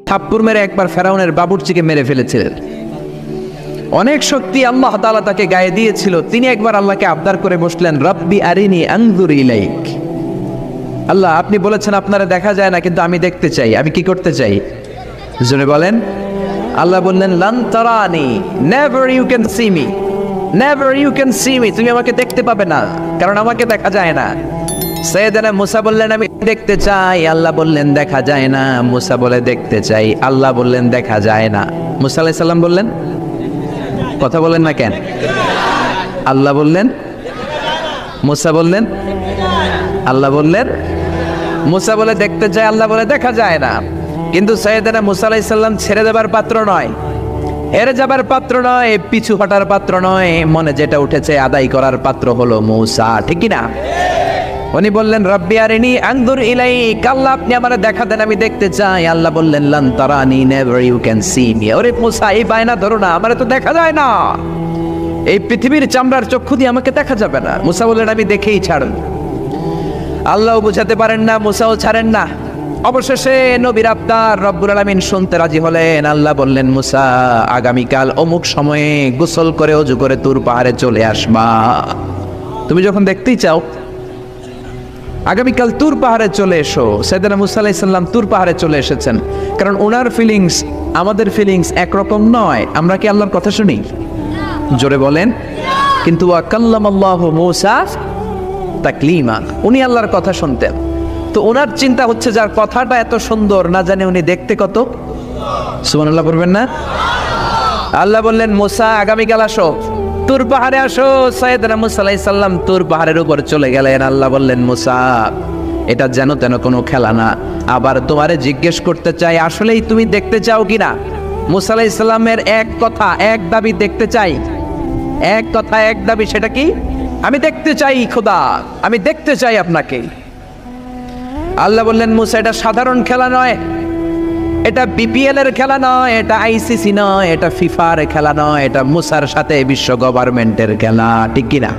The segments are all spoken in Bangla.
থাপ্পড় মেরে একবার ফেরাউনের বাবুর্চিকে মেরে ফেলেছিলেন। অনেক শক্তি আল্লাহ তাআলা তাকে গায়ে দিয়েছিল। তিনি একবার আল্লাহকে আবদার করে বসলেন, রব্বি আরিনি আনজুর ইলাইক। আল্লাহ, আপনি বলেছেন আপনারা দেখা যায় না, কিন্তু আমি দেখতে চাই। আমি কি করতে চাই? জোরে বলেন। আল্লাহ বললেন, লান তারানি, never you can see me, never you can see me. তুমি আমাকে দেখতে পাবে না, কারণ আমাকে দেখা যায় না। সাইয়েদনা মুসা বললেন, আমি দেখতে চাই। আল্লাহ বললেন, দেখা যায় না। মুসা বলে, দেখতে চাই। আল্লাহ বললেন, দেখা যায় না। মুসা আলাইহিস সালাম বললেন, কথা বলেন না কেন? আল্লাহ বললেন, মুসা বললেন, আল্লাহ বললেন। মুসা বলে দেখতে চাই, আল্লাহ বলে দেখা যায় না। কিন্তু সাইয়েদনা মুসা আলাইহিস সালাম ছেড়ে দেবার পাত্র নয়, হেরে যাবার পাত্র নয়, পিছু হটার পাত্র নয়। মনে যেটা উঠেছে আদায় করার পাত্র হলো মুসা, ঠিক কি না? উনি বললেন, রব্বি আরিনি আনজুর ইলাইক। আল্লাহ, আপনি আমারে দেখা দেন, আমি দেখতে চাই। আল্লাহ বললেন, লান তারানি, never you can see me. ওরে মুসা, এই বায়না ধরো না, আমারে তো দেখা যায় না। এই পৃথিবীর চামড়ার চক্ষু দিয়ে আমাকে দেখা যাবে না। মুসা বললেন, আমি দেখেই ছাড়ব। আল্লাহও বুঝাতে পারেন না, মুসাও ছাড়েন না। অবশেষে নবীর আবদার রব্বুল আলামিন শুনতে রাজি হলেন। আল্লাহ বললেন, মুসা, আগামীকাল অমুক সময়ে গোসল করে ওযু করে তুর পাহাড়ে চলে আসবা। তুমি যখন দেখতেই চাও, আগামীকাল তুর পাহাড়ে চলে এসো। সাইয়েদনা মুসা আলাইহিস সালাম তুর পাহাড়ে চলে এসেছেন, কারণ ওনার ফিলিংস আমাদের ফিলিংস একরকম নয়। আমরা কি আল্লাহর কথা শুনি? জোরে বলেন। কিন্তু ওয়া কাল্লামাল্লাহু মুসা তাকলিমা, উনি আল্লাহর কথা শুনতেন। তো ওনার চিন্তা হচ্ছে, যার কথাটা এত সুন্দর, না জানে উনি দেখতে কত। সুবহানাল্লাহ বলবেন না? আল্লাহ বললেন, মুসা, আগামীকাল আসো, তুর পাহাড়ে আসো। সাইয়েদনা মুসা আলাইহিস সালাম তুর পাহাড়ের উপর চলে গেলেন। আল্লাহ বললেন, মুসা, এটা যেন তেন কোনো খেলা না। আবার তোমারে জিজ্ঞেস করতে চাই, আসলেই তুমি দেখতে চাও কিনা? মুসা আলাইহিস সালামের এক কথা এক দাবি, দেখতে চাই। এক কথা এক দাবি, সেটা কি? আমি দেখতে চাই খোদা, আমি দেখতে চাই আপনাকে। আল্লাহ বললেন, মুসা, এটা সাধারণ খেলা নয়, এটা বিপিএল এর খেলা নয়, এটা আইসিসি নয়, এটা ফিফার খেলা নয়, এটা মুসার সাথে বিশ্ব গভর্নমেন্টের খেলা, ঠিক কিনা?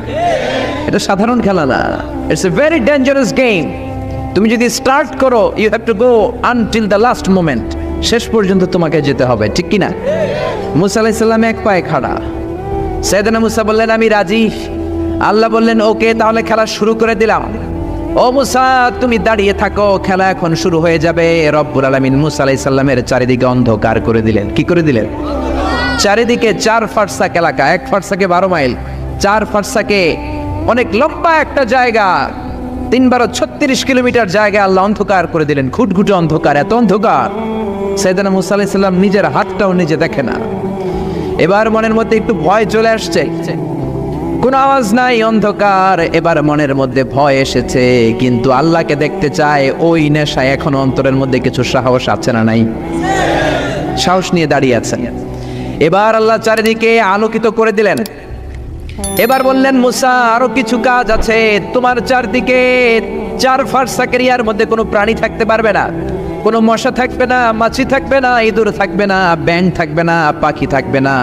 এটা সাধারণ খেলা না। It's a very dangerous game. তুমি যদি স্টার্ট করো, you have to go until the last moment. শেষ পর্যন্ত তোমাকে যেতে হবে, ঠিক কিনা? মুসা আলাইহিস সালাম এক পায়ে খাড়া। সাইয়েদনা মুসা বললেন, আমি রাজি। আল্লাহ বললেন, ওকে, তাহলে খেলা শুরু করে দিলাম। ও মুসা, তুমি দাঁড়িয়ে থাকো, খেলা এখন শুরু হয়ে যাবে। রব্বুল আলামিন মুসা আলাইহিস সালামের চারিদিকে অন্ধকার করে দিলেন। কি করে দিলেন? চারিদিকে 4 ফারসাক এলাকা, 1 ফারসাকে 12 মাইল, 4 ফারসাকে অনেক লম্বা একটা জায়গা, 3 × 36 কিলোমিটার জায়গা আল্লাহ অন্ধকার করে দিলেন। ঘুটঘুটে অন্ধকার, এত অন্ধকার সাইয়েদনা মুসা আলাইহিস সালাম নিজের হাতটাও নিজে দেখে না। এবার মনের মধ্যে একটু ভয় চলে আসছে, কোন আওয়াজ নাই, অন্ধকার। এবার মনের মধ্যে ভয় এসেছে, কিন্তু আল্লাহকে দেখতে চায়। ওই নেশায় এখনো অন্তরের মধ্যে কিছু সাহস আছে না নাই? সাহস নিয়ে দাঁড়িয়ে আছেন। এবার আল্লাহ চারিদিকে আলোকিত করে দিলেন। এবার বললেন, মুসা, আরো কিছু কাজ আছে। তোমার চারদিকে 4 ফারসাক এরিয়ার মধ্যে কোনো প্রাণী থাকতে পারবে না। কোনো মশা থাকবে না, মাছি থাকবে না, ইঁদুর থাকবে না, ব্যাঙ থাকবে না, পাখি থাকবে না।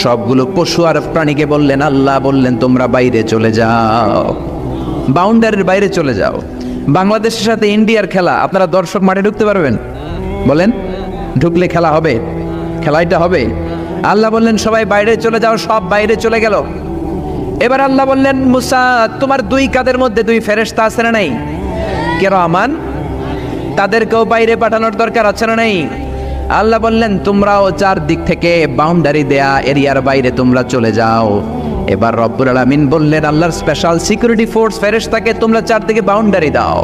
সবগুলো পশু আর প্রাণীকে বললেন, আল্লাহ বললেন, তোমরা বাইরে চলে যাও, বাউন্ডারির বাইরে চলে যাও। বাংলাদেশের সাথে ইন্ডিয়ার খেলা, আপনারা দর্শক মাঠে ঢুকতে পারবেন? বলেন, ঢুকলে খেলা হবে? খেলাটা হবে। আল্লাহ বললেন, সবাই বাইরে চলে যাও। সব বাইরে চলে গেল। এবার আল্লাহ বললেন, মুসা, তোমার 2 কাঁধের মধ্যে 2 ফেরেশতা আছে না নাই? কিরামান, তাদেরকেও বাইরে পাঠানোর দরকার আছে না নাই? আল্লাহ বললেন, তোমরাও 4 দিক থেকে বাউন্ডারি দেয়া এরিয়ার বাইরে তোমরা চলে যাও। এবার রব্বুল আলামিন বললেন, আল্লাহর স্পেশাল সিকিউরিটি ফোর্স ফেরেশতাকে তোমরা 4 দিকে বাউন্ডারি দাও।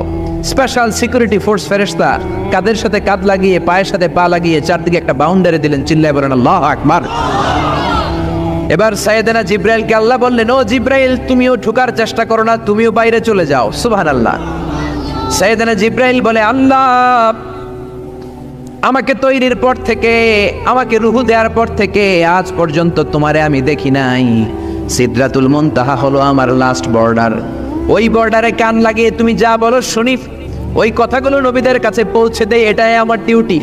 স্পেশাল সিকিউরিটি ফোর্স ফেরেশতা কাদের সাথে কাঁধ লাগিয়ে, পায়ের সাথে পা লাগিয়ে 4 দিকে একটা বাউন্ডারি দিলেন। চিল্লায় বলেন, আল্লাহু আকবার। এবার সাইয়েদনা জিব্রাইলকে আল্লাহ বললেন, ও জিব্রাইল, তুমিও ঢোকার চেষ্টা করো না, তুমিও বাইরে চলে যাও। সুবহানাল্লাহ। সাইয়েদনা জিব্রাইল বলে, আল্লাহ, আমাকে তৈরির পর থেকে, আমাকে রূহ দেওয়ার পর থেকে আজ পর্যন্ত তোমারে আমি দেখি নাই। সিদরাতুল মুনতাহা হলো আমার লাস্ট বর্ডার। ওই বর্ডারে কান লাগিয়ে তুমি যা বলো শুনি, ওই কথাগুলো নবীদের কাছে পৌঁছে দেই, এটাই আমার ডিউটি।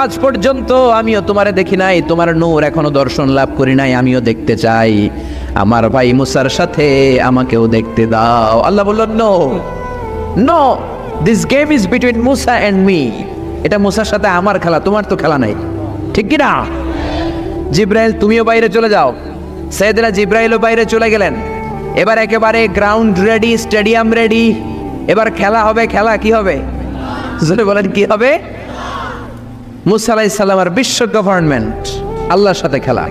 আজ পর্যন্ত আমিও তোমারে দেখি নাই, তোমার নূর এখনো দর্শন লাভ করি নাই, আমিও দেখতে চাই। আমার ভাই মুসার সাথে আমাকেও দেখতে দাও। আল্লাহ বলল, no no, this game is between Musa and me. এটা মুসার সাথে আমার খেলা, তোমার তো খেলা নাই, ঠিক কি না? জিব্রাইল তুমিও বাইরে চলে যাও। সাইয়েদনা জিব্রাইলও বাইরে চলে গেলেন। এবার একেবারে গ্রাউন্ড রেডি, স্টেডিয়াম রেডি, এবার খেলা হবে। খেলা কি হবে জোরে বলেন, কি হবে? মুসা আলাইহিস সালামের বিশ্ব গভর্নমেন্ট, আল্লাহর সাথে খেলা।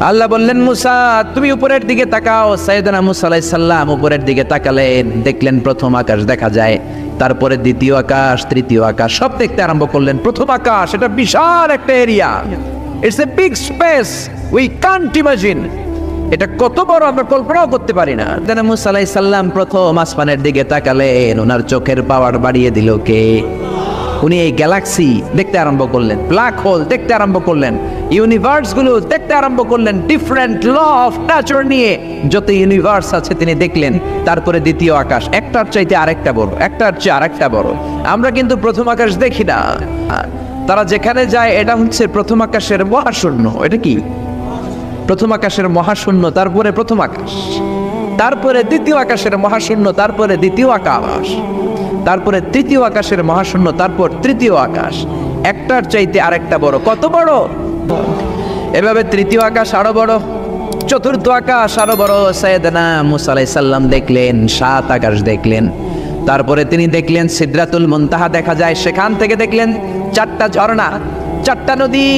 আল্লাহ বললেন মুসা তুমি উপরের দিকে তাকাও। সাইয়েদনা মুসা আলাইহিস সালাম উপরের দিকে তাকালেন, দেখলেন প্রথম আকাশ দেখা যায়, তারপরে দ্বিতীয় আকাশ, তৃতীয় আকাশ, সব দেখতে আরম্ভ করলেন। প্রথম আকাশ, এটা বিশাল একটা area, it's a big space, we can't imagine, এটা কত বড় আমরা কল্পনাও করতে পারি না। মুসা আলাইহিস সালাম প্রথম আসমানের দিকে তাকালেন, ওনার চোখের পাওয়ার বাড়িয়ে দিল কে? উনি এই গ্যালাক্সি দেখতে আরম্ভ করলেন, ব্ল্যাক হোল দেখতে আরম্ভ করলেন, ইউনিভার্স গুলো দেখতে আরম্ভ করলেন, ডিফারেন্ট ল অফ নেচার নিয়ে যত ইউনিভার্স আছে তিনি দেখলেন। তারপরে দ্বিতীয় আকাশ, একটার চাইতে আরেকটা বড়, একটার চেয়ে আরেকটা বড়। আমরা কিন্তু প্রথম আকাশ দেখি না, তারা যেখানে যায় এটা হচ্ছে প্রথম আকাশের মহাশূন্য। এটা কি? প্রথম আকাশের মহাশূন্য, তারপরে প্রথম আকাশ, তারপরে দ্বিতীয় আকাশের মহাশূন্য, তারপরে দ্বিতীয় আকাশ, তারপরে তৃতীয় আকাশের মহাশূন্য, তারপর তৃতীয় আকাশ, একটার চাইতে আরেকটা বড়। কত বড়? এভাবে তৃতীয় আকাশ আরো বড়, চতুর্থ আকাশ আরো বড়। সাইয়েদনা মুসা আলাইহিস সালাম দেখলেন 7 আকাশ দেখলেন। তারপরে তিনি দেখলেন সিদরাতুল মুনতাহা দেখা যায়, সেখান থেকে দেখলেন 4টা ঝর্ণা, 4টা নদী,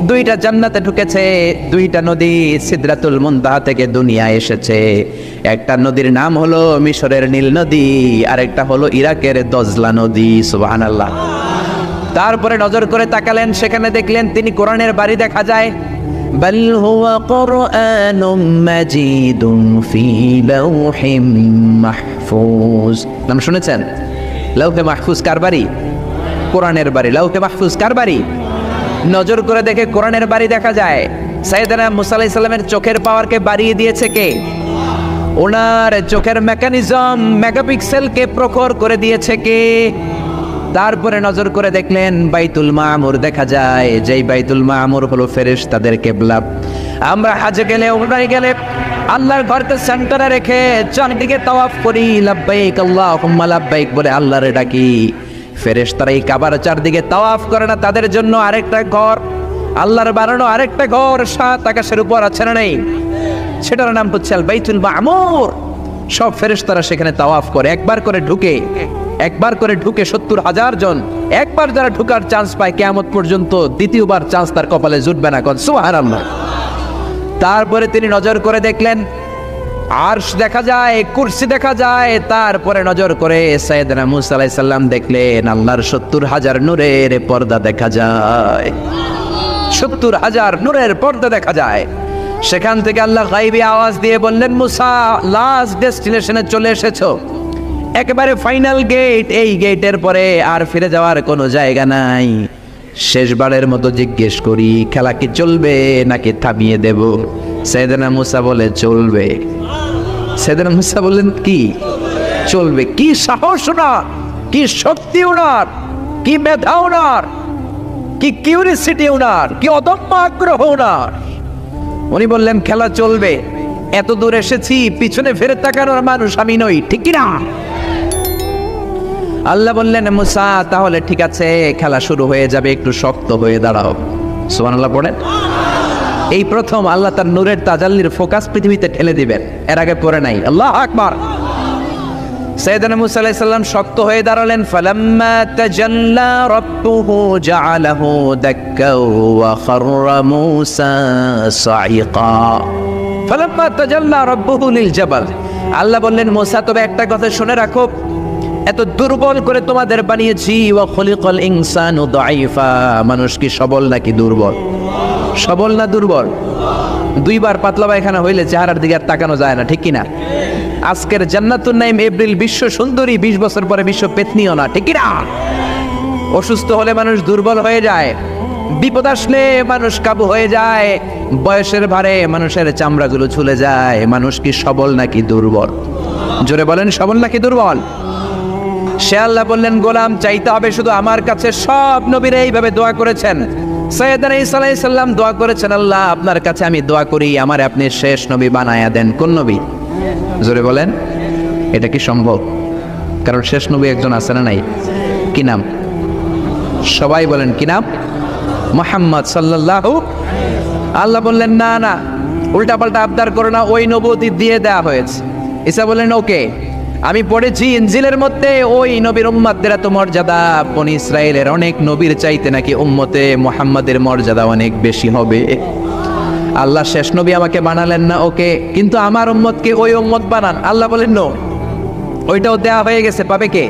2টা জান্নাতে ঢুকেছে, 2টা নদী সিদরাতুল মুনতাহা থেকে দুনিয়ায় এসেছে। একটা নদীর নাম হলো মিশরের নীল নদী, আরেকটা হলো ইরাকের দজলা নদী। সুবহানাল্লাহ। তারপরে নজর করে তাকালেন, সেখানে দেখলেন তিনি কোরআনের বাড়ি দেখা যায়। বাল হুয়া কুরআনুম মাজিদুন ফি লাওহিম মাহফুজ। নাম শুনেছেন? লাওহে মাহফুজ কার বাড়ি? কোরআনের বাড়ি। লাওহে মাহফুজ কার বাড়ি? নজর করে দেখে কোরআনের বাড়ি দেখা যায়। সাইয়েদনা মুসা আলাইহিস সালামের চোখের পাওয়ারকে বাড়িয়ে দিয়েছে কে? ওনার চোখের মেকানিজম, মেগাপিক্সেলকে প্রখর করে দিয়েছে কে? তারপরে নজর করে দেখলেন বাইতুল মামুর দেখা যায়, যেই বাইতুল মামুর হলো ফেরেশতাদের কিবলা। আমরা হাজে গেলে, উমরায় গেলে আল্লাহর ঘরকে সেন্টারে রেখে চারদিকে তাওয়াফ করি, লাব্বাইক আল্লাহুম্মা লাব্বাইক বলে আল্লাহর ডাকি। ফেরেশতারা এই কাবার চারদিকে তাওয়াফ করে না, তাদের জন্য আরেকটা ঘর, আল্লাহর বানানো আরেকটা ঘর 7 আকাশের উপর আছে না নেই? সেটার নাম হচ্ছে আল বাইতুল মামুর। সব ফেরেশতারা সেখানে তাওয়াফ করে, একবার করে ঢুকে 70,000 জন। একবার যারা ঢুকার চান্স পায় কিয়ামত পর্যন্ত দ্বিতীয়বার চান্স তার কপালে জুটবে না। সুবহানাল্লাহ। তারপরে তিনি নজর করে দেখলেন আরশ দেখা যায়, কুরসি দেখা যায়। তারপরে নজর করে সাইয়েদনা মুসা আলাইহিস সালাম দেখলেন আল্লাহর 70,000 নূরের পর্দা দেখা যায়, 70,000 নূরের পর্দা দেখা যায়। সেখান থেকে আল্লাহ গায়বী আওয়াজ দিয়ে বললেন, মুসা লাস্ট ডেস্টিনেশনে চলে এসেছো, একেবারে ফাইনাল গেট, এই গেটের পরে আর ফিরে যাওয়ার কোনো জায়গা নাই। শেষবারের মতো জিজ্ঞেস করি, খেলা কি চলবে নাকি থামিয়ে দেব? সাইয়েদনা মুসা বলে চলবে। সাইয়েদনা মুসা বললেন কি চলবে? কি সাহস ওনার, কি শক্তি ওনার, কি মেধা ওনার, কি কিউরিসিটি ওনার, কি অদম্য আগ্রহ ওনার। উনি বললেন খেলা চলবে, এত দূর এসেছি, পিছনে ফিরে তাকানোর মানুষ আমি নই, ঠিক কি না? আল্লাহ বললেন মুসা তাহলে ঠিক আছে, খেলা শুরু হয়ে যাবে, একটু শক্ত হয়ে দাঁড়াও। সুবহানাল্লাহ পড়েন। এই প্রথম আল্লাহ তার নূরের তাজাল্লির ফোকাস পৃথিবীতে ঠেলে দিবেন, এর আগে পড়ে নাই। আল্লাহু আকবার। সাইয়েদনা মুসা আলাইহিস সালাম শক্ত হয়ে দাঁড়ালেন। ফালাম্মা তাজাল্লা রাব্বুহু জাআলাহু দাক্কা ওয়া খাররা মুসা সাইকা। ফালাম্মা তাজাল্লা রাব্বুহু লিল জাবাল। আল্লাহ বললেন মুসা তবে একটা কথা শুনে রাখো, এত দুর্বল করে তোমাদের বানিয়েছি। ওয়া খুলিকাল ইনসানু দাঈফা। মানুষ কি সবল নাকি দুর্বল? সবল না দুর্বল? 2বার পাতলা পায়খানা হইলে চেহারার দিকে আর তাকানো যায় না, ঠিক কিনা? আজকের জান্নাতুন নাইম এপ্রিল বিশ্ব সুন্দরী, 20 বছর পরে বিশ্ব পেতনিও না, ঠিক কিনা? অসুস্থ হলে মানুষ দুর্বল হয়ে যায়, বিপদ আসলে মানুষ কাবু হয়ে যায়, বয়সের ভারে মানুষের চামড়াগুলো ঝুলে যায়। মানুষ কি সবল নাকি দুর্বল? জোরে বলেন, সবল নাকি দুর্বল? সে আল্লাহ বললেন গোলাম চাইতে হবে শুধু আমার কাছে। সব নবীরা এইভাবে দোয়া করেছেন। সাইয়েদনা ঈসা আলাইহিস সালাম দোয়া করেছেন, আল্লাহ আপনার কাছে আমি দোয়া করি আমার আপনি শেষ নবী বানায়া দেন। কোন নবী? জোরে বলেন। এটা কি সম্ভব? কারণ শেষ নবী একজন আছে না নাই? কি নাম? সবাই বলেন কি নাম? মুহাম্মদ সাল্লাল্লাহু। আল্লাহ বললেন না না, উল্টাপাল্টা আবদার করো না, ওই নবুয়ত দিয়ে দেয়া হয়েছে। ঈসা বললেন ওকে, আমি পড়েছি ইনজিলের মধ্যে ওই নবীর উম্মতদের এত মর্যাদা, বনি ইসরায়েলের অনেক নবীর চাইতে নাকি উম্মতে মুহাম্মাদের মর্যাদা অনেক বেশি হবে। আল্লাহ শেষ নবী আমাকে বানালেন না, ওকে, কিন্তু আমার উম্মতকে ওই উম্মত বানান। আল্লাহ বলেন নো, ওইটাও দেয়া হয়ে গেছে, পাবে কে?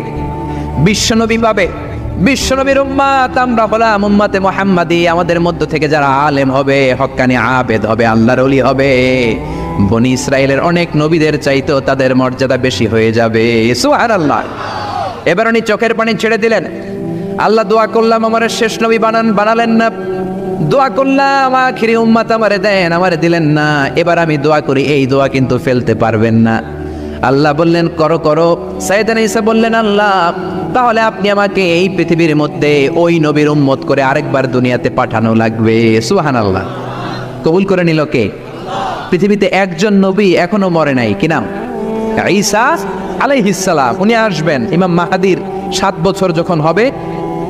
বিশ্বনবী পাবে। বিশ্বনবীর উম্মত আমরা হলাম উম্মতে মুহাম্মাদি। আমাদের মধ্য থেকে যারা আলেম হবে, হক্কানি আবেদ হবে, আল্লাহর ওলি হবে, বনি ইসরায়েলের অনেক নবীদের চাইতেও তাদের মর্যাদা বেশি হয়ে যাবে। সুবহানাল্লাহ। এবার উনি চোখের পানি ছেড়ে দিলেন। আল্লাহ দোয়া করলাম আমার শেষ নবী বানালেন না। দোয়া করলাম আখিরি উম্মত আমারে দেন, আমারে দিলেন না। এবার আমি দোয়া করি, এই দোয়া কিন্তু ফেলতে পারবেন না। আল্লাহ বললেন করো করো। সাইয়েদনা ঈসা বললেন আল্লাহ তাহলে আপনি আমাকে এই পৃথিবীর মধ্যে ওই নবীর উম্মত করে আরেকবার দুনিয়াতে পাঠানো লাগবে। সুবহানাল্লাহ। কবুল করে নিল কে? পৃথিবীতে একজন নবী এখনো মরে নাই, কি নাম? ঈসা আলাইহিস সালাম। উনি আসবেন ইমাম মাহাদির 7 বছর যখন হবে,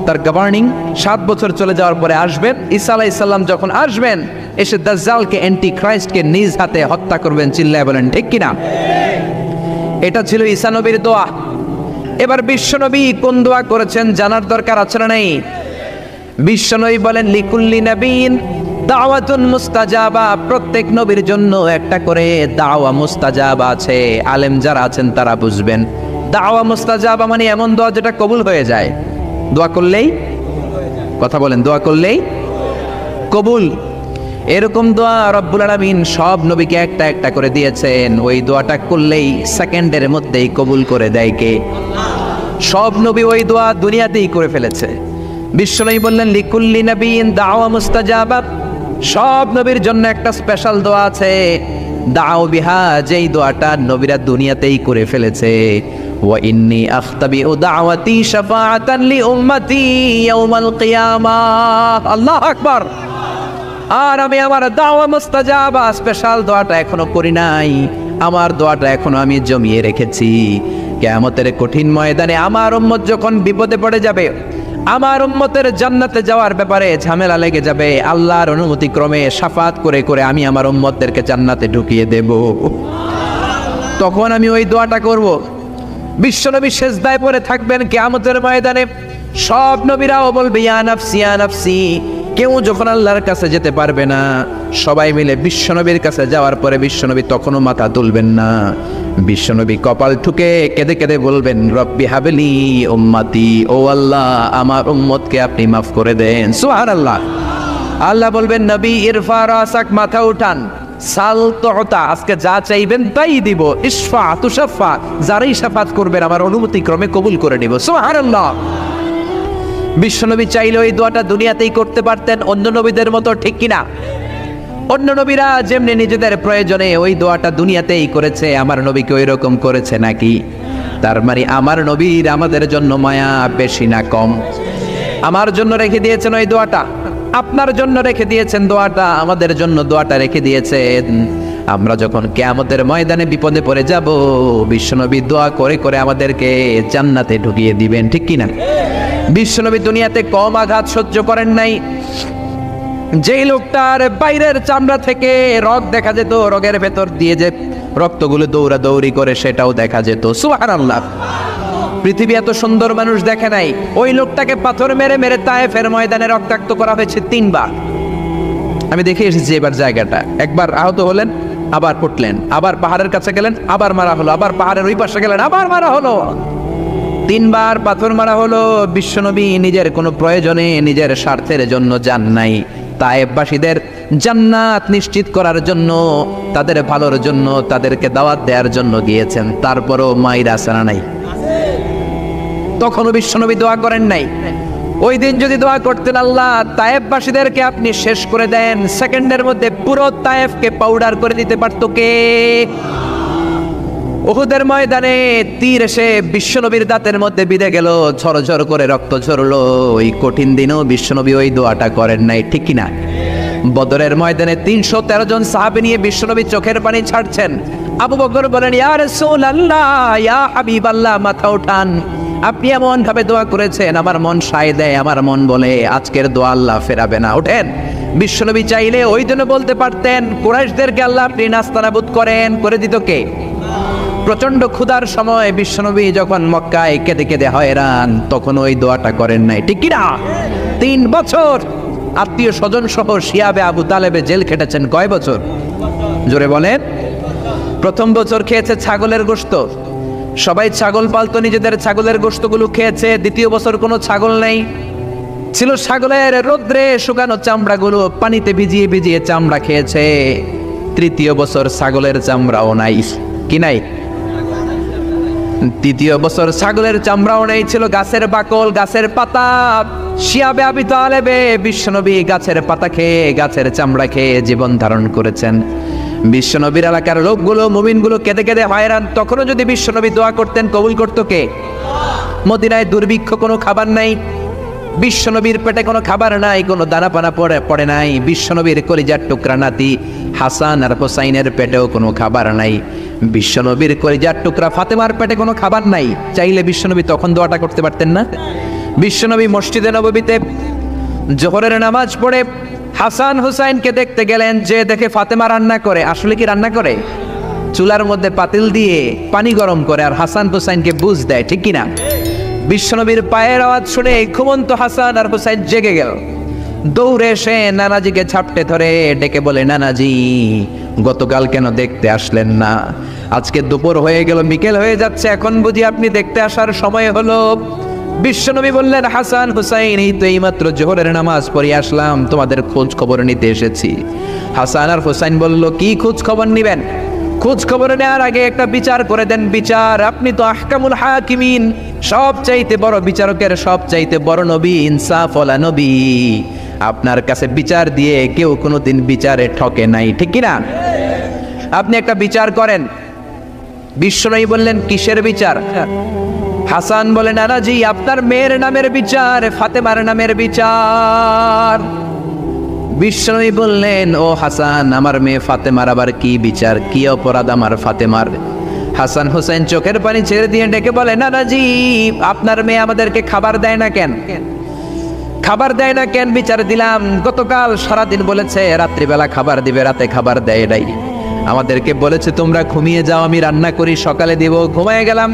তার গভর্নিং 7 বছর চলে যাওয়ার পরে আসবেন। ঈসা আলাইহিস সালাম যখন আসবেন, এসে দাজ্জালকে, অ্যান্টি ক্রাইস্টকে নিজ হাতে হত্যা করবেন। চিল্লায় বলেন ঠিক কিনা? এটা ছিল ঈসা নবীর দোয়া। এবার বিশ্বনবী কোন দোয়া করেছেন জানার দরকার আছে না নাই? বিশ্বনবী বলেন লিকুল্লি নবীন দাওয়াতুন মুস্তাজাবা। প্রত্যেক নবীর জন্য একটা করে দাওয়া মুস্তাজাবা আছে। আলেম যারা আছেন তারা বুঝবেন। দাওয়া মুস্তাজাবা মানে এমন দোয়া যেটা কবুল হয়ে যায়। দোয়া করলেই, কথা বলেন, দোয়া করলেই কবুল। এরকম দোয়া রব্বুল আলামিন সব নবীকে একটা একটা করে দিয়েছেন। ওই দোয়াটা করলেই সেকেন্ডের মধ্যেই কবুল করে দেয় কে? সব নবী ওই দোয়া দুনিয়াতেই করে ফেলেছে। বিশ্বনবী বললেন লিকুল্লি নবীন দাওয়া মুস্তাজাবা। সব নবীর জন্য একটা স্পেশাল দোয়া আছে, দাও বিহা, যেই দোয়াটা নবীরা দুনিয়াতেই করে ফেলেছে। ওয়া ইন্নী আখতাবিউ দাওয়াতি শাফাআতান লি উম্মতি ইয়াউমাল কিয়ামাহ। আল্লাহু আকবার। আর আমি আমার দাওয়া মুস্তাজাবা স্পেশাল দোয়াটা এখনো করি নাই। আমার দোয়াটা এখনো আমি জমিয়ে রেখেছি। কিয়ামতের কঠিন ময়দানে আমার উম্মত যখন বিপদে পড়ে যাবে, আমার উম্মতের জান্নাতে যাওয়ার ব্যাপারে ঝামেলা লেগে যাবে, আল্লাহর অনুমতি ক্রমে শাফাত করে করে আমি আমার উম্মতদেরকে জান্নাতে ঢুকিয়ে দেব। তখন আমি ওই দোয়াটা করব। বিশ্বনবী সেজদায় পড়ে থাকবেন কিয়ামতের ময়দানে। সব নবীরাও বলবে ইয়া নাফসি ইয়া নাফসি। কেউ যখন আল্লাহর কাছে যেতে পারবে না, সবাই মিলে বিশ্বনবীর কাছে যাওয়ার পরে বিশ্বনবী তখনও মাথা তুলবেন না। বিশ্বনবী কপাল ঠুকে কেঁদে কেঁদে বলবেন রব্বি হাবলি উম্মতি। ও আল্লাহ আমার উম্মতকে আপনি মাফ করে দেন। সুবহানাল্লাহ। আল্লাহ বলবেন নবী ইরফা রাসাক, মাথা উঠান, সাল তুতা, আজকে যা চাইবেন তাই দিব। ইশফা তুশাফা, যারাই শাফাত করবেন আমার অনুমতি ক্রমে কবুল করে নিব। সুবহানাল্লাহ। বিশ্বনবী চাইলে ওই দোয়াটা দুনিয়াতেই করতে পারতেন অন্য নবীদের মতো, ঠিক কিনা? অন্য নবীরা যেমনি নিজেদের প্রয়োজনে ওই দোয়াটা দুনিয়াতেই করেছে, আমার নবীকে ওই রকম করেছে নাকি? তার মানে আমার নবীর আমাদের জন্য মায়া বেশি না কম? আমার জন্য রেখে দিয়েছেন ওই দোয়াটা, আপনার জন্য রেখে দিয়েছেন দোয়াটা, আমাদের জন্য দোয়াটা রেখে দিয়েছেন। আমরা যখন কিয়ামতের ময়দানে বিপদে পড়ে যাব, বিশ্বনবী দোয়া করে করে আমাদেরকে জান্নাতে ঢুকিয়ে দিবেন, ঠিক কিনা? বিশ্বনবী দুনিয়াতে কম আঘাত সহ্য করেন নাই। যেই লোকটার বাইরের চামড়া থেকে রগ দেখা যেত, রগের ভেতর দিয়ে যে রক্তগুলো দৌড়াদৌড়ি করে সেটাও দেখা যেত। সুবহানাল্লাহ। পৃথিবী এত সুন্দর মানুষ দেখে নাই। ওই লোকটাকে পাথর মেরে মেরে তায়েফের ময়দানে রক্তাক্ত করা হয়েছে 3 বার। আমি দেখে এসেছি এবার জায়গাটা। একবার আহত হলেন, আবার পড়লেন, আবার পাহাড়ের কাছে গেলেন, আবার মারা হলো, আবার পাহাড়ের ওই পাশে গেলেন, আবার মারা হলো। 3 বার পাথর মারা হলো। বিশ্বনবী নিজের কোনো প্রয়োজনে, নিজের স্বার্থের জন্য যান নাই। তায়েফবাসীদের জান্নাত নিশ্চিত করার জন্য, তাদের ভালোর জন্য, তাদেরকে দাওয়াত দেওয়ার জন্য গিয়েছেন। তারপরও মাইরা আসেনা নাই, তখনও বিশ্বনবী দোয়া করেন নাই। ওই দিন যদি দোয়া করতেন আল্লাহ তায়েফবাসীদেরকে আপনি শেষ করে দেন, সেকেন্ডের মধ্যে পুরো তায়েফকে পাউডার করে দিতে পারত কে? উহুদের ময়দানে তীর এসে বিশ্বনবীর দাঁতের মধ্যে বিঁধে গেল, ঝরঝর করে রক্ত ঝরলো। ওই কঠিন দিনেও বিশ্বনবী ওই দোয়াটা করেন নাই, ঠিক কিনা? বদরের ময়দানে 313 জন সাহাবী নিয়ে বিশ্বনবী চোখের পানি ছাড়ছেন। আবু বকর বলেন ইয়া রাসূলুল্লাহ, ইয়া হাবিবাল্লাহ, মাথা উঠান। আপনি এমন ভাবে দোয়া করেছেন, আমার মন সায় দেয়, আমার মন বলে আজকের দোয়া আল্লাহ ফেরাবে না, ওঠেন। বিশ্বনবী চাইলে ওই জন্য বলতে পারতেন, কুরাইশদেরকে আল্লাহ আপনি নাস্তানাবুদ করেন, করে দিত কে? প্রচন্ড ক্ষুধার সময় বিশ্বনবী যখন মক্কায় কেঁদে কেঁদে হয়রান, তখন ওই দোয়াটা করেন নাই, ঠিক কিনা? 3 বছর আত্মীয় স্বজন সহ শিয়াবে আবু তালেবে জেল খেটেছেন। কয় বছর? জোরে বলেন। প্রথম বছর খেয়েছে ছাগলের গোশত, সবাই ছাগল পালতো, নিজেদের ছাগলের গোশতগুলো খেয়েছে। দ্বিতীয় বছর কোনো ছাগল নেই, ছিল ছাগলের রোদ্রে শুকানো চামড়াগুলো পানিতে ভিজিয়ে ভিজিয়ে চামড়া খেয়েছে। তৃতীয় বছর ছাগলের চামড়াও নাই, কি নাই? তৃতীয় বছর ছাগলের চামড়াও নেই, ছিল গাছের বাকল, গাছের পাতা। শিয়াবে আবি তালেবে বিশ্বনবী গাছের পাতা খেয়ে, গাছের চামড়া খেয়ে জীবন ধারণ করেছেন। বিশ্বনবীর এলাকার লোকগুলো, মুমিনগুলো কেঁদে কেঁদে হয়রান। তখনও যদি বিশ্বনবী দোয়া করতেন, কবুল করতো কে? মদিনায় দুর্ভিক্ষ, কোনো খাবার নাই, বিশ্বনবীর পেটে কোনো খাবার নাই, কোনো দানা পানা পড়ে নাই। বিশ্বনবীর কলিজার টুকরা নাতি হাসান আর হোসাইনের পেটেও কোনো খাবার নাই। বিশ্বনবীর কলিজার টুকরা ফাতেমার পেটে কোনো খাবার নাই। চাইলে বিশ্বনবী তখন দোয়াটা করতে পারতেন না? বিশ্বনবী মসজিদে নববীতে জোহরের নামাজ পড়ে হাসান হুসাইনকে দেখতে গেলেন, যে দেখে ফাতেমা রান্না করে। আসলে কি রান্না করে? চুলার মধ্যে পাতিল দিয়ে পানি গরম করে আর হাসান হুসাইনকে বুঝ দেয়, ঠিক কিনা? বিশ্বনবীর পায়ের আওয়াজ শুনে ঘুমন্ত হাসান আর হুসাইন জেগে গেল। দৌড়ে এসে নানাজিকে ঝাপটে ধরে ডেকে বলে, নানাজি গতকাল কেন দেখতে আসলেন না? আজকে দুপুর হয়ে গেল, বিকেল হয়ে যাচ্ছে, এখন বুঝি আপনি দেখতে আসার সময় হলো? বিশ্বনবী বললেন, হাসান হুসাইন এই তো এইমাত্র জোহরের নামাজ পড়ে আসলাম, তোমাদের খোঁজ খবর নিতে এসেছি। হাসান আর হুসাইন বলল, কি খোঁজ খবর নিবেন? খোঁজ খবর নেওয়ার আগে একটা বিচার করে দেন। বিচার? আপনি তো আহকামুল হাকিমিন, সব চাইতে বড় বিচারকের সব চাইতে বড় নবী, ইনসাফ ওয়ালা নবী। আপনার কাছে বিচার দিয়ে কেউ কোনোদিন বিচারে ঠকে নাই, ঠিক কিনা? আপনি একটা বিচার করেন। বিশ্বনবী বললেন, কিসের বিচার? হাসান বলে, নানাজি আপনার মেয়ের নামের বিচার, ফাতেমার নামের বিচার। বিশ্বনবী বললেন, ও হাসান, আমার মেয়ে ফাতেমার আবার কি বিচার? কি অপরাধ আমার ফাতেমার? হাসান হুসাইন চোখের পানি ছেড়ে দিয়ে ডেকে বলে, নানাজি আপনার মেয়ে আমাদেরকে খাবার দেয় না কেন? খাবার দেয় না কেন? বিচার দিলাম, গতকাল সারাদিন বলেছে রাত্রিবেলা খাবার দিবে, রাতে খাবার দেয় নাই। আমাদেরকে বলেছে তোমরা ঘুমিয়ে যাও, আমি রান্না করি, সকালে দিব। ঘুমিয়ে গেলাম,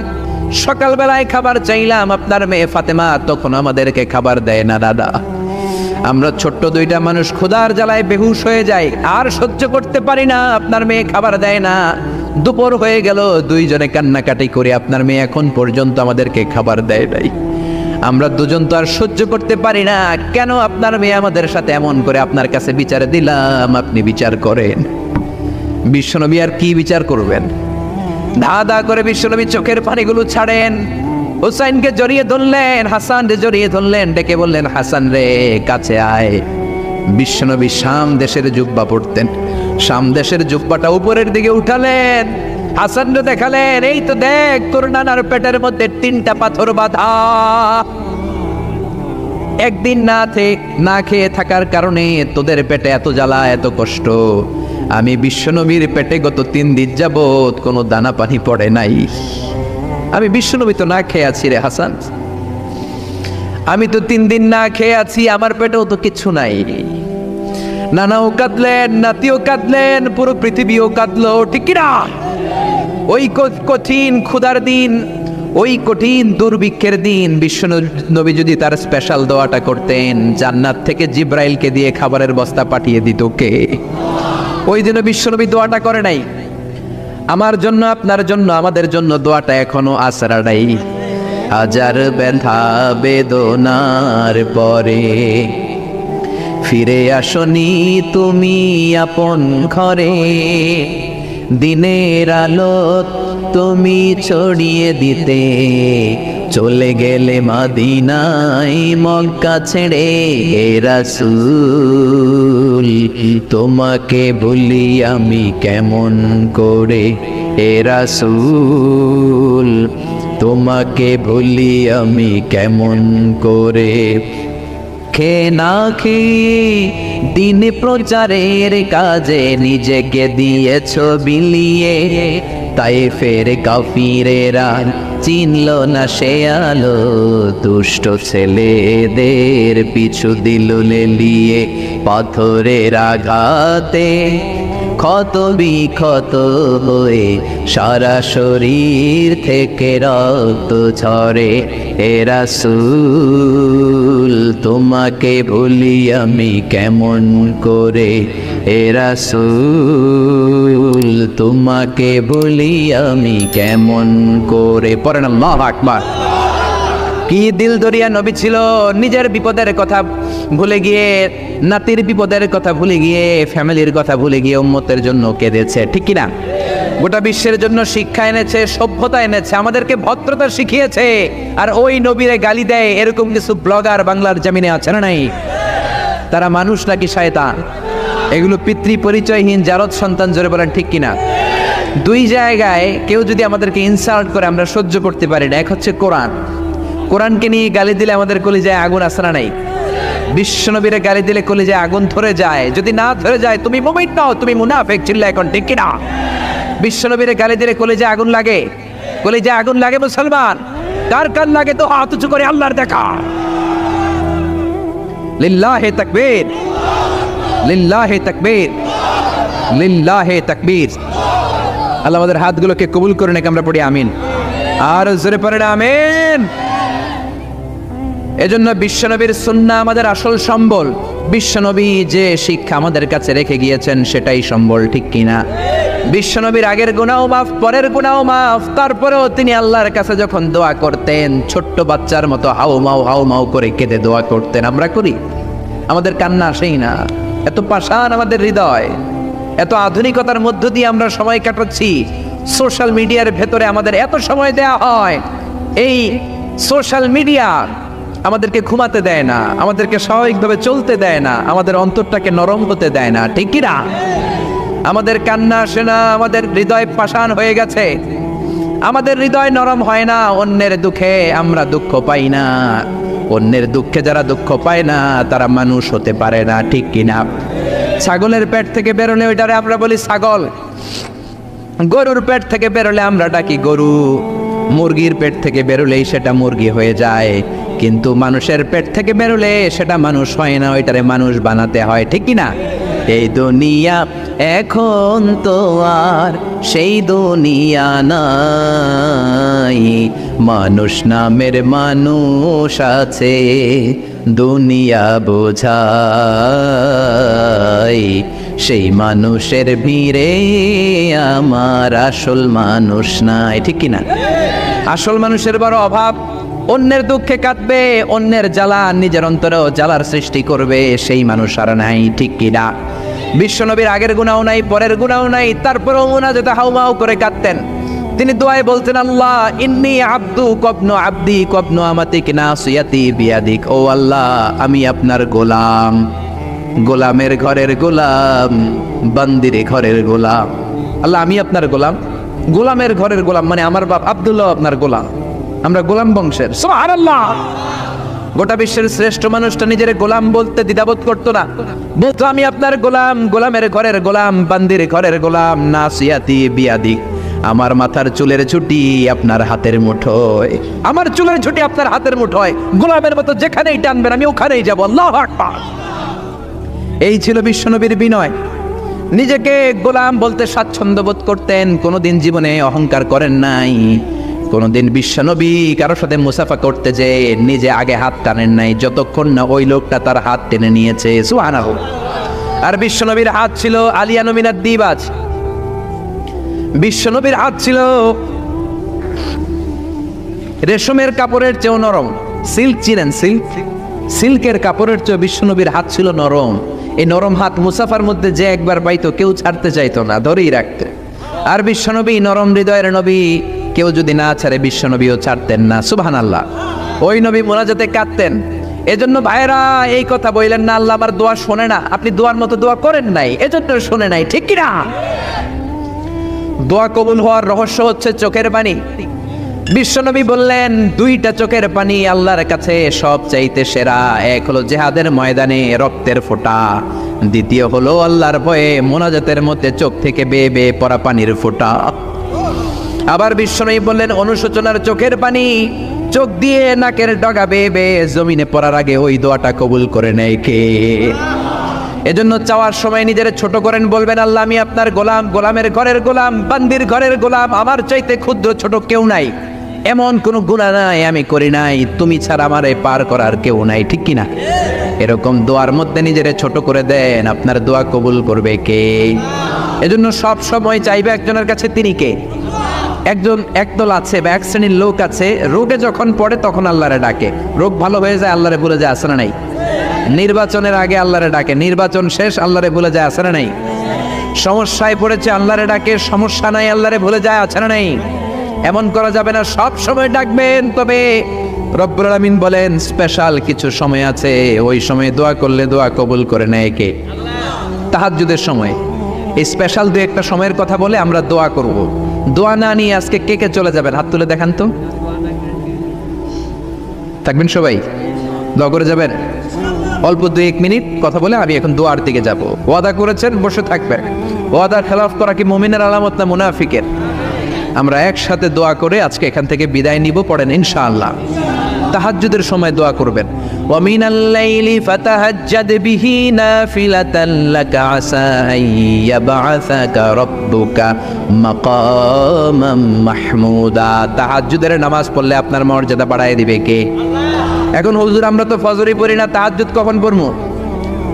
সকালবেলায় খাবার চাইলাম, আপনার মেয়ে ফাতেমা তখন আমাদেরকে খাবার দেয় না। দাদা, আমরা ছোট্ট দুইটা মানুষ ক্ষুধার জ্বালায় বেহুশ হয়ে যাই, আর সহ্য করতে পারি না, আপনার মেয়ে খাবার দেয় না। দুপুর হয়ে গেল, দুইজনে কান্নাকাটি করে আপনার মেয়ে এখন পর্যন্ত আমাদেরকে খাবার দেয় নাই। আমরা দুজন তো আর সহ্য করতে পারি না, কেন আপনার মেয়ে আমাদের সাথে এমন করে? আপনার কাছে বিচার দিলাম, আপনি বিচার করেন। বিশ্বনবী আর কি বিচার করবেন? ধা ধা করে বিশ্বনবী চোখের পানিগুলো ছাড়েন, হুসাইনকে জড়িয়ে ধরলেন, হাসান রে জড়িয়ে ধরলেন, ডেকে বললেন, হাসান রে কাছে আয়। বিশ্বনবী শাম দেশের জুব্বা পড়তেন, শাম দেশের জুব্বাটা উপরের দিকে উঠালেন, হাসান রে দেখালেন, এই তো দেখ তোর নানার পেটের মধ্যে 3টা পাথর বাঁধা। একদিন না খেয়ে থাকার কারণে তোদের পেটে এত জ্বালা, এত কষ্ট। আমি বিশ্বনবীর পেটে গত 3 দিন যাবত কোনো দানা পানি পড়ে নাই। আমি বিশ্বনবী তো না খেয়ে আছি রে হাসান, আমি তো 3 দিন না খেয়ে আছি, আমার পেটেও তো কিছু নাই। নানাও কাঁদলেন, নাতিও কাঁদলেন, পুরো পৃথিবীও কাঁদলো, ঠিক না? ওই কঠিন ক্ষুধার দিন, ওই কঠিন দুর্ভিক্ষের দিন বিশ্বনবী যদি তার স্পেশাল দোয়াটা করতেন, জান্নাত থেকে জিব্রাইলকে দিয়ে খাবারের বস্তা পাঠিয়ে দিত কে? ওই দিনও বিশ্বনবী দোয়াটা করে নাই। আমার জন্য, আপনার জন্য, আমাদের জন্য দোয়াটা এখনো আসরা নাই। হাজার ব্যথা বেদনার পরে ফিরে আসনি তুমি আপন ঘরে, দিনের আলো তুমি ছড়িয়ে দিতে চলে গেলে মদিনায় মক্কা ছেড়ে। হে রাসূল তোমাকে ভুলি আমি কেমন করে, হে রাসূল তোমাকে ভুলি আমি কেমন করে। খেয়ে না খেয়ে দিন প্রচারের কাজে নিজেকে দিয়েছ বিলিয়ে, তায়েফের কাফিরেরা চিনল না সে আলো, দুষ্ট ছেলেদের পিছু দিল লেলিয়ে, পাথরের আঘাতে ক্ষত বিক্ষত হয়ে সারা শরীর থেকে রক্ত ঝরে। হে রাসূল তোমাকে ভুলি আমি কেমন করে, হে রাসূল তোমাকে ভুলি আমি কেমন করে। পড়েন আল্লাহু আকবার। কি দিল দরিয়া নবী ছিল, নিজের বিপদের কথা ভুলে গিয়ে, নাতির বিপদের কথা ভুলে গিয়ে, ফ্যামিলির কথা ভুলে গিয়ে উম্মতের জন্য কেঁদেছে, ঠিক কিনা? গোটা বিশ্বের জন্য শিক্ষা এনেছে, সভ্যতা এনেছে, আমাদেরকে ভদ্রতা শিখিয়েছে। আর ওই নবীরে গালি দেয় এরকম কিছু ব্লগার বাংলার জমিনে আছে না নাই? তারা মানুষ নাকি শয়তান? এগুলো পিতৃ পরিচয়হীন জারদ সন্তান, জোরে বলেন ঠিক কিনা? দুই জায়গায় কেউ যদি আমাদেরকে ইনসাল্ট করে আমরা সহ্য করতে পারি না। এক হচ্ছে কোরআন, কোরআনকে নিয়ে গালি দিলে আমাদের কলিজায় আগুন আসে না নাই? বিশ্বনবীরে গালি দিলে কলিজায় আগুন ধরে যায়। যদি না ধরে যায় তুমি মুমিন নও, তুমি মুনাফিক। চিল্লা এখন ঠিক কিনা? বিশ্বনবীরে গালি দিলে কলিজায় আগুন লাগে, কলিজায় আগুন লাগে মুসলমান। কার কার লাগে তো হাত উঁচু করে আল্লাহর দেখা। লিল্লাহে তাকবীর, লিল্লাহে তাকবীর, লিল্লাহে তাকবীর। আল্লাহ আমাদের হাতগুলোকে কবুল করে নাকি আমরা পড়ি আমিন। আর জোরে পড়েন আমিন। এজন্য বিশ্বনবীর সুন্নাহ আমাদের আসল সম্বল। বিশ্বনবী যে শিক্ষা আমাদের কাছে রেখে গিয়েছেন সেটাই সম্বল, ঠিক কিনা? বিশ্বনবীর আগের গুনাহ মাফ, পরের গুনাহ মাফ, তারপরেও তিনি আল্লাহর কাছে যখন দোয়া করতেন ছোট্ট বাচ্চার মতো হাউ মাউ করে কেঁদে দোয়া করতেন। আমরা করি? আমাদের কান্না আসেই না। এত পাষাণ আমাদের হৃদয়, এত আধুনিকতার মধ্য দিয়ে আমরা সময় কাটাচ্ছি। সোশ্যাল মিডিয়ার ভেতরে আমাদের এত সময় দেয়া হয়। এই সোশ্যাল মিডিয়া আমাদেরকে ঘুমাতে দেয় না, আমাদেরকে স্বাভাবিকভাবে চলতে দেয় না, আমাদের অন্তরটাকে নরম হতে দেয় না, ঠিক কি না? আমাদের কান্না আসে না, আমাদের হৃদয় পাষাণ হয়ে গেছে, আমাদের হৃদয় নরম হয় না। অন্যের দুঃখে আমরা দুঃখ পাই না, অন্যের দুঃখে যারা দুঃখ পায় না তারা মানুষ হতে পারে না, ঠিক কিনা? ছাগলের পেট থেকে বেরোলে ওইটারে আমরা বলি ছাগল, গরুর পেট থেকে বেরোলে আমরা ডাকি গরু, মুরগির পেট থেকে বেরোলেই সেটা মুরগি হয়ে যায়। কিন্তু মানুষের পেট থেকে বেরোলে সেটা মানুষ হয় না, ওইটারে মানুষ বানাতে হয়, ঠিক কিনা? এই দুনিয়া এখন তো আর সেই দুনিয়া নাই, মানুষ নামের মানুষ আছে দুনিয়া বোঝাই। সেই মানুষের ভিড়ে আমার আসল মানুষ নাই, ঠিক কিনা? আসল মানুষের বড় অভাব। অন্যের দুঃখে কাঁদবে, অন্যের জ্বালা নিজের অন্তরেও জ্বালার সৃষ্টি করবে, সেই মানুষ আর নাই, ঠিক কিনা? বিশ্বনবীর আগের গুনাহ নাই, পরের গুনাহ নাই, তারপরেও মুনাজাতে হাউমাউ করে কাঁদতেন। তিনি দোয়ায় বলতেন, আল্লাহ ইন্নী আব্দু কবনু আব্দি কবনু আমাতিক নাসিয়াতি বিয়াদিক। ও আল্লাহ, আমি আপনার গোলাম, গোলামের ঘরের গোলাম, বান্দির ঘরের গোলাম। আল্লাহ আমি আপনার গোলাম, গোলামের ঘরের গোলাম, মানে আমার বাপ আব্দুল্লাহ আপনার গোলাম, আমরা গোলাম বংশের। সুবহানাল্লাহ। গোটা বিশ্বের শ্রেষ্ঠ মানুষটা নিজের গোলাম বলতে দ্বিধাবোধ করতো না, বলতো আমি আপনার গোলাম, গোলামের ঘরের গোলাম, বান্দির ঘরের গোলাম, নাসিয়াতি বিয়াদিক। আমার মাথার চুলের ছুটি আপনার হাতের মুঠোয়, আমার চুলের ছুটি আপনার হাতের মুঠোয়, গোলামের মতো যেখানেই টানবেন আমি ওখানেই যাব। আল্লাহু আকবার। এই ছিল বিশ্বনবীর বিনয়। নিজেকে গোলাম বলতে স্বাচ্ছন্দ্য বোধ করতেন, কোনোদিন জীবনে অহংকার করেন নাই। কোনোদিন বিশ্বনবী কারোর সাথে মুসাফা করতে যে নিজে আগে হাত টানেন নাই, যতক্ষণ না ওই লোকটা তার হাত টেনে নিয়েছে। সুবহানাহু। আর বিশ্বনবীর হাত ছিল আলিয়ানু মিনাদ দিবাজ। বিশ্বনবীর হাত ছিল রেশমের কাপড়ের চেয়েও নরম। সিল্ক চিনেন? সিল্ক, সিল্কের কাপড়ের চেয়ে বিশ্বনবীর হাত ছিল নরম। এই নরম হাত মুসাফার মধ্যে যে একবার পাইতো কেউ ছাড়তে চাইতো না, ধরেই রাখতো। আর বিশ্বনবী নরম হৃদয়ের নবী, কেউ যদি না ছাড়ে বিশ্বনবীও ছাড়তেন না। সুবহানাল্লাহ। ওই নবী মুনাজাতে কাঁদতেন। এজন্য ভাইরা এই কথা বললেন না আল্লাহ আমার দোয়া শোনে না, আপনি দোয়ার মতো দোয়া করেন নাই, এজন্য শোনে নাই, ঠিক কিনা? দোয়া কবুল হওয়ার রহস্য হচ্ছে চোখের পানি। বিশ্বনবী বললেন দুইটা চোখের পানি আল্লাহর কাছে সব চাইতে সেরা। এক হলো জিহাদের ময়দানে রক্তের ফোঁটা, দ্বিতীয় হলো আল্লাহর ভয়ে মোনাজাতের মধ্যে চোখ থেকে বেয়ে বেয়ে পড়া পানির ফোঁটা। আবার বিশ্বনবী বললেন, অনুশোচনার চোখের পানি চোখ দিয়ে নাকের ডগা বেয়ে বেয়ে জমিনে পড়ার আগে ওই দোয়াটা কবুল করে নেয় কে? এজন্য চাওয়ার সময় নিজের ছোট করেন, বলবেন আল্লাহ আমি আপনার গোলাম, গোলামের ঘরের গোলাম, বান্দির ঘরের গোলাম, আমার চাইতে ক্ষুদ্র ছোট কেউ নাই, এমন কোনো গুনাহ নাই আমি করি নাই, তুমি ছাড়া আমারে পার করার কেউ নাই, ঠিক কিনা? এরকম দোয়ার মধ্যে নিজেরে ছোট করে দেন, আপনার দোয়া কবুল করবে কে? এজন্য সব সময় চাইবে একজনের কাছে, তিনি কে? একদল আছে বা এক শ্রেণীর লোক আছে, রোগে যখন পড়ে তখন আল্লাহরে ডাকে, রোগ ভালো হয়ে যায় আল্লাহরে ভুলে যায়, আছে না নাই? নির্বাচনের আগে আল্লাহরে ডাকে, নির্বাচন শেষ আল্লাহরে ভুলে যায়, আছে না নাই? সমস্যায় পড়েছে আল্লাহরে ডাকে, সমস্যা নাই আল্লাহরে ভুলে যায়, আছে না নাই? এমন করা যাবে না, সব সময় ডাকবেন। তবে রব্বুল আলামিন বলেন স্পেশাল কিছু সময় আছে, ওই সময় দোয়া করলে দোয়া কবুল করে নেয় কে? তাহাজ্জুদের সময়। এই স্পেশাল দু একটা সময়ের কথা বলে আমরা দোয়া করব। দোয়া না নিয়ে আজকে কে কে চলে যাবেন? হাত তুলে দেখান তো। থাকবেন সবাই? দোয়া করে যাবেন? অল্প 2-1 মিনিট কথা বলে আমি এখন দোয়ার দিকে যাব। ওয়াদা করেছেন, বসে থাকবেন। ওয়াদার খেলাফ করা কি মুমিনের আলামত না মুনাফিকের? আমরা একসাথে দোয়া করে আজকে এখান থেকে বিদায় নিব। পড়েন ইনশাআল্লাহ। তাহাজ্জুদের সময় দোয়া করবেন, ওয়া মিনাল লাইলি ফাতাহাজ্জাদ বিহি নাফিলাতান লাকা আসা আইয়াবআসাকা রাব্বুকা মাকামাম মাহমুদা। তাহাজ্জুদের নামাজ পড়লে আপনার মর্যাদা বাড়ায় দিবে কে? এখন হুজুর আমরা তো ফজরই পড়ি না, তাহাজ্জুদ কখন পড়বো?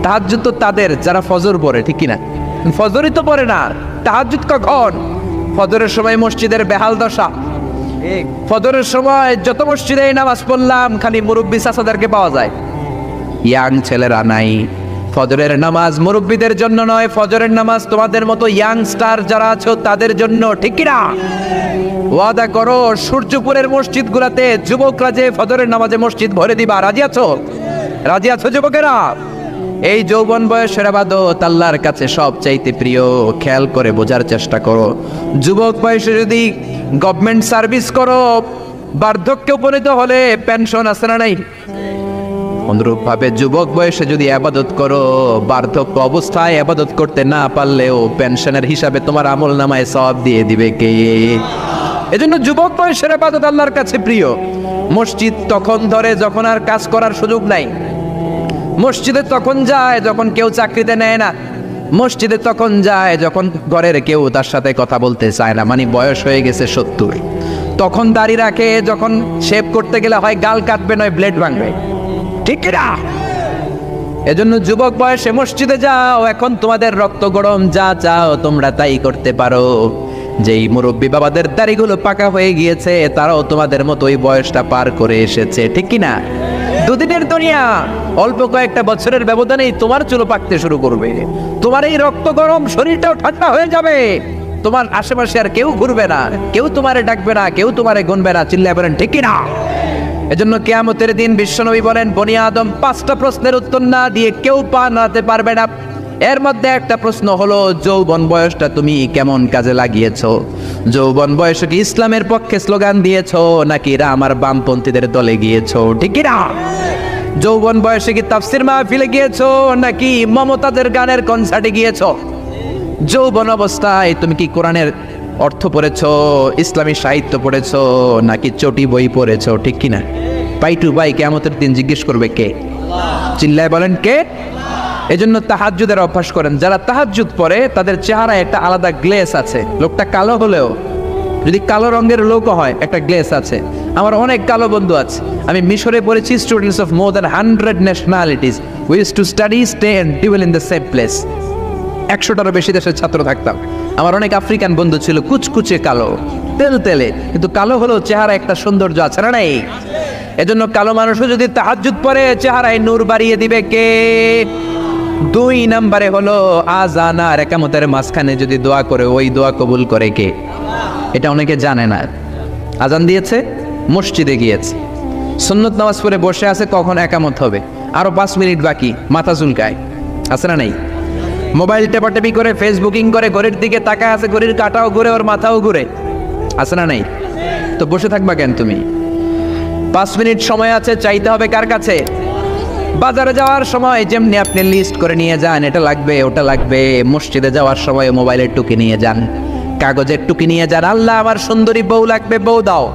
তাহাজ্জুদ তো তাদের যারা ফজর পড়ে, ঠিক কিনা? ফজরই তো পড়ে না, তাহাজ্জুদ কখন? ফজরের সময় মসজিদের বেহাল দশা। ফজরের সময় যত মসজিদে নামাজ পড়লাম খালি মুরব্বী চাচাদেরকে পাওয়া যায়, ইয়াং ছেলেরা নাই। ফজরের নামাজ মুরব্বীদের জন্য নয়, ফজরের নামাজ তোমাদের মতো ইয়াংস্টার যারা আছো তাদের জন্য, ঠিক কিনা? ওয়াদা করো সূর্যপুরের মসজিদগুলোতে যুবকরা যে ফজরের নামাজে মসজিদ ভরে দিবা, রাজি আছো? রাজি আছো যুবকেরা? এই যৌবন বয়সের ইবাদত আল্লাহর কাছে সবচাইতে প্রিয়। খেয়াল করে বোঝার চেষ্টা করো। যুবক বয়সে যদি গভর্নমেন্ট সার্ভিস করো, বার্ধক্যে উপনীত হলে পেনশন আছে না নাই? অনুরূপভাবে যুবক বয়সে যদি ইবাদত করো, বার্ধক্য অবস্থায় ইবাদত করতে না পারলেও পেনশনের হিসাবে তোমার আমলনামায় সওয়াব দিয়ে দিবে কে? এজন্য যুবক বয়সের ইবাদত আল্লাহর কাছে প্রিয়। মসজিদ তখন ধরে যখন আর কাজ করার সুযোগ নাই। মসজিদে তখন যায় যখন কেউ চাকরিতে নেয় না। মসজিদে তখন যায় যখন ঘরের কেউ তার সাথে কথা বলতে চায় না, মানে বয়স হয়ে গেছে 70। তখন দাড়ি রাখে যখন শেভ করতে গেলে হয় গাল কাটবে নয় ব্লেড ভাঙবে, ঠিক না? এজন্য যুবক বয়সে মসজিদে যাও। এখন তোমাদের রক্ত গরম, যা চাও তোমরা তাই করতে পারো। যেই মুরব্বী বাবাদের দাড়িগুলো পাকা হয়ে গিয়েছে তারাও তোমাদের মতো ওই বয়সটা পার করে এসেছে, ঠিক কিনা? দুদিনের দুনিয়া, অল্প কয়েকটা বছরের ব্যবধানেই তোমার চুল পাকতে শুরু করবে। তোমার এই রক্ত গরম শরীরটাও ঠান্ডা হয়ে যাবে। তোমার আশেপাশে আর কেউ ঘুরবে না, কেউ তোমারে ডাকবে না, কেউ তোমারে গুনবে না। চিল্লায় বলেন ঠিক কিনা? এজন্য কিয়ামতের দিন বিশ্বনবী বলেন, বনি আদম 5টা প্রশ্নের উত্তর না দিয়ে কেউ পা নাড়াতে পারবে না। এর মধ্যে একটা প্রশ্ন হলো, যৌবন বয়সটা তুমি কেমন কাজে লাগিয়েছো? যৌবন বয়সে কি ইসলামের পক্ষে স্লোগান দিয়েছো নাকি আমার বামপন্থীদের দলে গিয়েছো, ঠিক কিনা? যৌবন বয়সে কি তাফসির মাহফিলে গিয়েছো নাকি মমতাজের গানের কনসার্টে গিয়েছো? যৌবন অবস্থায় তুমি কি কোরআনের অর্থ পড়েছো, ইসলামী সাহিত্য পড়েছো নাকি চটি বই পড়েছো, ঠিক কিনা? পাই টু পাই কিয়ামতের দিন জিজ্ঞেস করবে কে? চিল্লায় বলেন কে? এজন্য তাহাজ্জুদের অভ্যাস করেন। যারা তাহাজ্জুদ পড়ে তাদের চেহারায় একটা আলাদা গ্লেস আছে। লোকটা কালো হলেও, যদি কালো রঙের লোকও হয়, একটা গ্লেস আছে। আমার অনেক কালো বন্ধু আছে। আমি মিশরে পড়েছি, students of more than 100 nationalities, we used to study, stay and dwell in the same place. 100টারও বেশি দেশের ছাত্র থাকতাম। আমার অনেক আফ্রিকান বন্ধু ছিল, কুচকুচে কালো, তেল তেলে, কিন্তু কালো হলেও চেহারা একটা সৌন্দর্য আছে না নাই? এজন্য কালো মানুষও যদি তাহাজ্জুদ পড়ে চেহারায় নূর বাড়িয়ে দিবে কে? 2 নম্বরে হলো আযান আর ইকামতের মাঝখানে যদি দোয়া করে, ওই দোয়া কবুল করে কে? এটা অনেকে জানে না। আযান দিয়েছে, মসজিদে গিয়েছে, সুন্নত নামাজ পড়ে বসে আছে, কখন ইকামত হবে, আরো 5 মিনিট বাকি, মাথা চুলকায়, আছে না নাই? মোবাইল টেপাটেপি করে, ফেসবুকিং করে, ঘড়ির দিকে তাকায় আছে, ঘড়ির কাঁটাও ঘুরে, ওর মাথাও ঘুরে, আছে না নাই? তো বসে থাকবা কেন তুমি? 5 মিনিট সময় আছে, চাইতে হবে কার কাছে? বাজারে যাওয়ার সময় যেমনি আপনি লিস্ট করে নিয়ে যান, এটা লাগবে ওটা লাগবে, মসজিদে যাওয়ার সময় মোবাইলের টুকি নিয়ে যান। কাগজের টুকি নিয়ে যান, আল্লাহ আমার সুন্দরী বউ লাগবে, বউ দাও,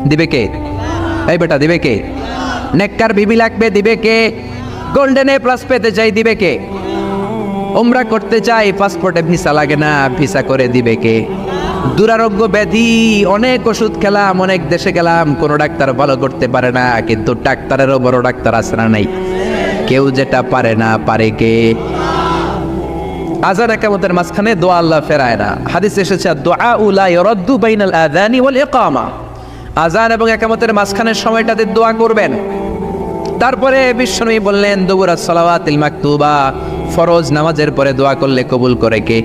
দিবে কে? এই বেটা দিবে কে? নেককার বিবি লাগবে, দিবে কে? গোল্ডেন এ প্লাস পেতে চাই, দিবে কে? উমরা করতে চাই, পাসপোর্টে ভিসা লাগে না, ভিসা করে দিবে কে? দুরারোগ্য ব্যাধি, অনেক ওষুধ খেলাম, অনেক দেশে গেলাম, কোনো ডাক্তার ভালো করতে পারে না, কিন্তু ডাক্তারেরও বড় ডাক্তার আছে না নাই? কেউ যেটা পারে না, পারে কে? আযান ইকামতের মাঝখানে দোয়া আল্লাহ ফেরায় না। হাদিস এসেছে দুআ লা ইরাদ্দু বাইনাল আযানি ওয়াল ইকামা, আযান এবং ইকামতের মাঝখানের সময়টাতে দোয়া করবেন। তারপরে বিশ্বনবী বললেন দুবুরাস সালাওয়াতিল মাকতুবা, ফরজ নামাজের পরে দোয়া করলে কবুল করে কে?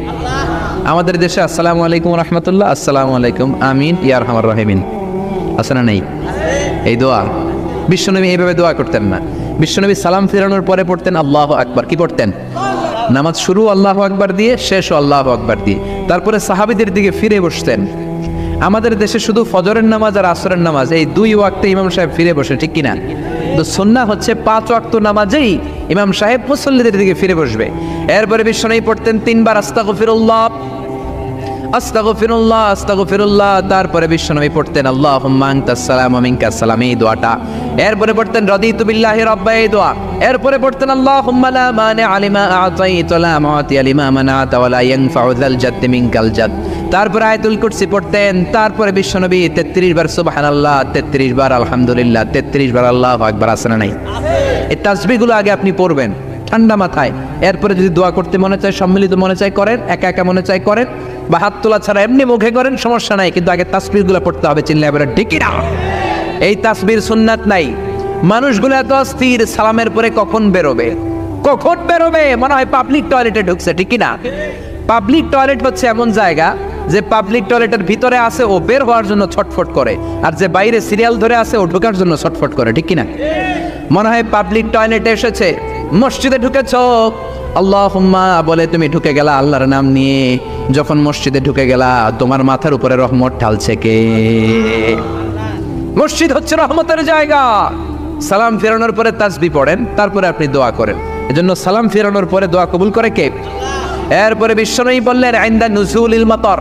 আমাদের দেশে আসসালামু আলাইকুম রাহমাতুল্লাহ, আসসালামু আলাইকুম, আমিন ইয়া আরহামার রাহিমিন আছে না নেই? এই দোয়া বিশ্বনবী এইভাবে দোয়া করতেন না। বিশ্বনবী সালাম ফেরানোর পরে পড়তেন আল্লাহু আকবার। কি পড়তেন? নামাজ শুরু আল্লাহু আকবার দিয়ে, শেষও আল্লাহু আকবার দিয়ে। তারপরে সাহাবীদের দিকে ফিরে বসতেন। আমাদের দেশে শুধু ফজরের নামাজ আর আসরের নামাজ, এই দুই ওয়াক্তে ইমাম সাহেব ফিরে বসে, ঠিক কিনা? তো সুন্নাহ হচ্ছে 5 ওয়াক্ত নামাজেই ইমাম সাহেব মুসল্লিদের দিকে ফিরে বসবে। এরপরে বিশ্বনবী পড়তেন 3 বার আস্তাগফিরুল্লাহ, আস্তাগফিরুল্লাহ, আস্তাগফিরুল্লাহ। তারপরে বিশ্বনবী পড়তেন আল্লাহুম্মা আনতাস সালাম ওয়া মিনকাস সালাম, এই দোয়াটা। এরপরে পড়তেন রাদিতু বিল্লাহি রাব্বা, এই দোয়া। এরপরে পড়তেন আল্লাহুম্মা লা মানিআ লিমা আ'তাইতা ওয়া লা মু'তিয়া লিমা মানা'তা ওয়া লা ইয়ানফা'ু যাল জাদ্দি মিনকাল জাদ। তারপরে আয়াতুল কুরসি পড়তেন। তারপরে বিশ্বনবী 33 বার সুবহানাল্লাহ, 33 বার আলহামদুলিল্লাহ, 33 বার আল্লাহু আকবার, আছে না নাই? এই তাসবিহগুলো আগে আপনি পড়বেন ঠান্ডা মাথায়। এরপরে যদি দোয়া করতে মনে চায়, সম্মিলিত মনে চায় করেন, একা একা মনে চায় করেন, বা হাত তোলা ছাড়া এমনি মুখে করেন, সমস্যা নাই, কিন্তু আগে তাসবিহগুলো পড়তে হবে। চিল্লায় বলে ঠিক না? এই তাসবির সুন্নাত নাই। মানুষগুলো এত অস্থির, সালামের পরে কখন বেরোবে, কখন বেরোবে, মনে হয় পাবলিক টয়লেটে ঢুকছে, ঠিক না? পাবলিক টয়লেট হচ্ছে এমন জায়গা যে পাবলিক টয়লেটের ভিতরে আছে ও বের হওয়ার জন্য ছটফট করে, আর যে বাইরে সিরিয়াল ধরে আছে ও ঢোকার জন্য ছটফট করে, ঠিক কিনা? মনে হয় পাবলিক টয়লেটে এসেছে, মসজিদে ঢুকেছ আল্লাহুম্মা বলে তুমি ঢুকে গেলা আল্লাহর নাম নিয়ে। যখন মসজিদে ঢুকে গেলা, তোমার মাথার উপরে রহমত ঢালছে কে? মসজিদ হচ্ছে রহমতের জায়গা। সালাম ফেরানোর পরে তাসবিহ পড়েন, তারপরে আপনি দোয়া করেন। এজন্য সালাম ফেরানোর পরে দোয়া কবুল করে কে? এরপরে বিশ্বনবী বললেন ইনদা নুজুলিল মাতার,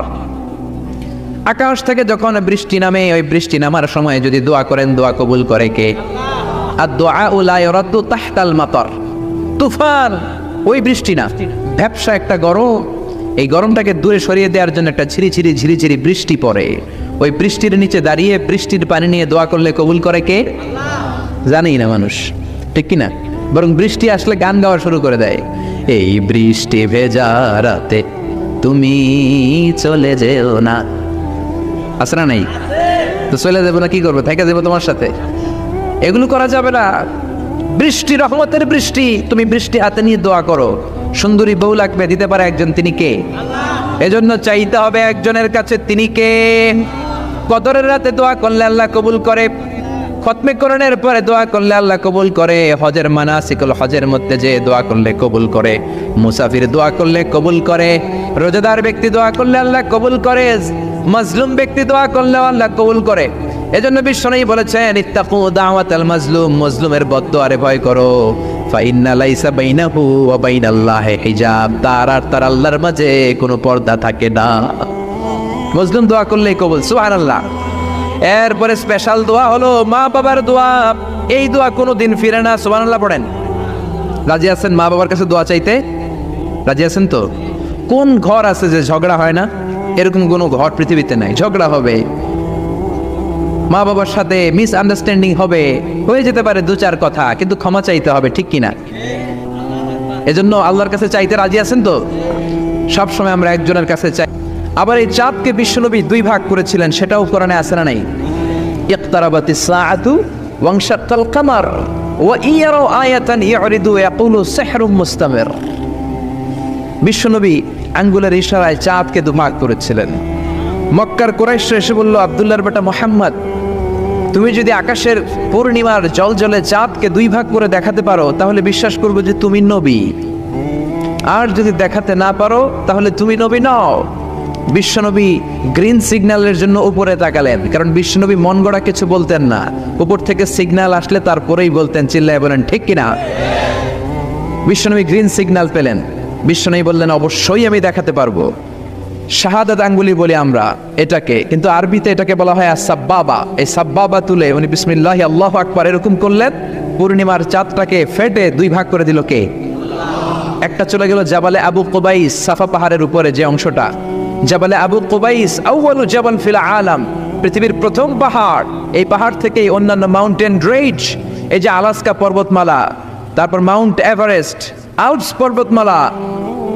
আকাশ থেকে যখন বৃষ্টি নামে, ওই বৃষ্টি নামার সময় যদি দোয়া করেন, দোয়া কবুল করে কে? আর দোয়া লা ইরাদ্দু তাহতাল মাতার, তুফান ওই বৃষ্টি না, ভ্যাপসা একটা গরম, এই গরমটাকে দূরে সরিয়ে দেওয়ার জন্য একটা ঝিরিঝিরি ঝিরিঝিরি বৃষ্টি পড়ে। ওই বৃষ্টির নিচে দাঁড়িয়ে বৃষ্টির পানি নিয়ে দোয়া করলে কবুল করে কে? জানেই না মানুষ, ঠিক কিনা? বরং বৃষ্টি আসলে গান গাওয়া শুরু করে দেয়, এই বৃষ্টি ভেজা রাতে তুমি চলে যেও না, আছে না নাই? তো চলে যাবো না, কি করবো, থেকে যাবো তোমার সাথে? এগুলো করা যাবে না। বৃষ্টি রহমতের বৃষ্টি, তুমি বৃষ্টি হাতে নিয়ে দোয়া করো। সুন্দরী বউ লাগবে, দিতে পারে একজন, তিনি কে? এজন্য চাইতে হবে একজনের কাছে, তিনি কে? কদরের রাতে দোয়া করলে আল্লাহ কবুল করে, খতমে কোরআনের পরে দোয়া করলে আল্লাহ কবুল করে, হজের মানাসিকুল হজের মধ্যে যে দোয়া করলে কবুল করে, মুসাফির দোয়া করলে কবুল করে, রোজাদার ব্যক্তি দোয়া করলে আল্লাহ কবুল করে, মাজলুম ব্যক্তি দোয়া করলে আল্লাহ কবুল করে। এজন্য বিশ্বনবী বলেছেন ইত্তাকু দাওয়াতাল মাজলুম, মাজলুমের বদদোয়ারে ভয় করো, ফাইন্না লাইসা বাইনাহু ওয়া বাইনাল্লাহি হিজাব, তার আর তার আল্লাহর মাঝে কোনো পর্দা থাকে না। মাজলুম দোয়া করলেই কবুল, সুবহানাল্লাহ। এরপরে স্পেশাল দোয়া হলো মা বাবার দোয়া। এই দোয়া কোনোদিন ফিরে না, সুবহানাল্লাহ পড়েন। রাজি আছেন মা বাবার কাছে দোয়া চাইতে? রাজি আছেন তো? কোন ঘর আছে যে ঝগড়া হয় না? এরকম কোনো ঘর পৃথিবীতে নাই। ঝগড়া হবে, মা বাবার সাথে মিস আন্ডারস্ট্যান্ডিং হবে, হয়ে যেতে পারে 2-4 কথা, কিন্তু ক্ষমা চাইতে হবে, ঠিক কিনা? এজন্য আল্লাহর কাছে চাইতে রাজি আছেন তো? সব সময় আমরা একজনের কাছে চাই। আবার এই চাঁদকে বিশ্বনবী 2 ভাগ করেছিলেন, সেটাও কোরআনে আছে না নাই? ইকতারাবাতিস সাআতু ওয়ানশাক্কাল কামার ওয়া ইয়ারাউ আয়াতান ইয়ারিদু ইয়াকুলু সিহরুম মুস্তামির। বিশ্বনবী আঙ্গুলের ইশারায় চাঁদকে 2 ভাগ করেছিলেন। মক্কার কুরাইশরা এসে বলল, আব্দুল্লাহর বেটা মুহাম্মদ, তুমি যদি আকাশের পূর্ণিমার জলজলে চাঁদকে 2 ভাগ করে দেখাতে পারো, তাহলে বিশ্বাস করব যে তুমি নবী, আর যদি দেখাতে না পারো তাহলে তুমি নবী নও। বিশ্বনবী গ্রিন সিগন্যালের জন্য উপরে তাকালেন, কারণ বিশ্বনবী মন গড়া কিছু বলতেন না, উপর থেকে সিগন্যাল আসলে তারপরেই বলতেন। চিল্লায় বলেন ঠিক কিনা? বিশ্বনবী গ্রিন সিগন্যাল পেলেন, বিশ্বনবী বললেন অবশ্যই আমি দেখাতে পারবো। শাহাদাত আঙ্গুলি বলি আমরা এটাকে, কিন্তু আরবিতে এটাকে বলা হয় সাব্বাবা। এই সাব্বাবা তুলে উনি বিসমিল্লাহি আল্লাহু আকবার এরকম করলেন, পূর্ণিমার চাঁদটাকে ফেটে দুই ভাগ করে দিল কে? একটা চলে গেল জাবালে আবু কুবাইস, সাফা পাহাড়ের উপরে যে অংশটা, জাবালে আবু কুবাইস আউয়ালু জাবাল ফিল আলাম, পৃথিবীর প্রথম পাহাড়। এই পাহাড় থেকেই অন্যান্য মাউন্টেন রেঞ্জ, এই যে আলাস্কা পর্বতমালা, তারপর মাউন্ট এভারেস্ট, আল্পস পর্বতমালা,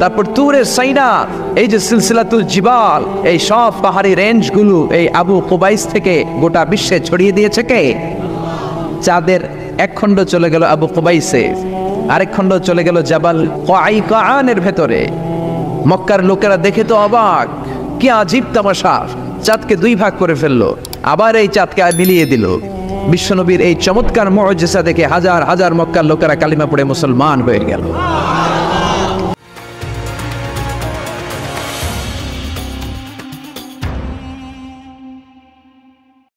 তারপর তুরে সাইনা, এই যে সিলসিলাতুল জিবাল, এই সব পাহাড়ি রেঞ্জগুলো এই আবু কুবাইস থেকে গোটা বিশ্বে ছড়িয়ে দিয়েছে কে? চাঁদের এক খণ্ড চলে গেল আবু কুবাইসে, আরেক খণ্ড চলে গেল জাবাল কাআনের ভেতরে। মক্কার লোকেরা দেখে তো অবাক, কি আজীব তামাশা, চাঁদকে দুই ভাগ করে ফেললো, আবার এই চাঁদকে মিলিয়ে দিল। বিশ্বনবীর এই চমৎকার মুজিজা দেখে হাজার হাজার মক্কার লোকেরা কালিমা পড়ে মুসলমান হয়ে গেল।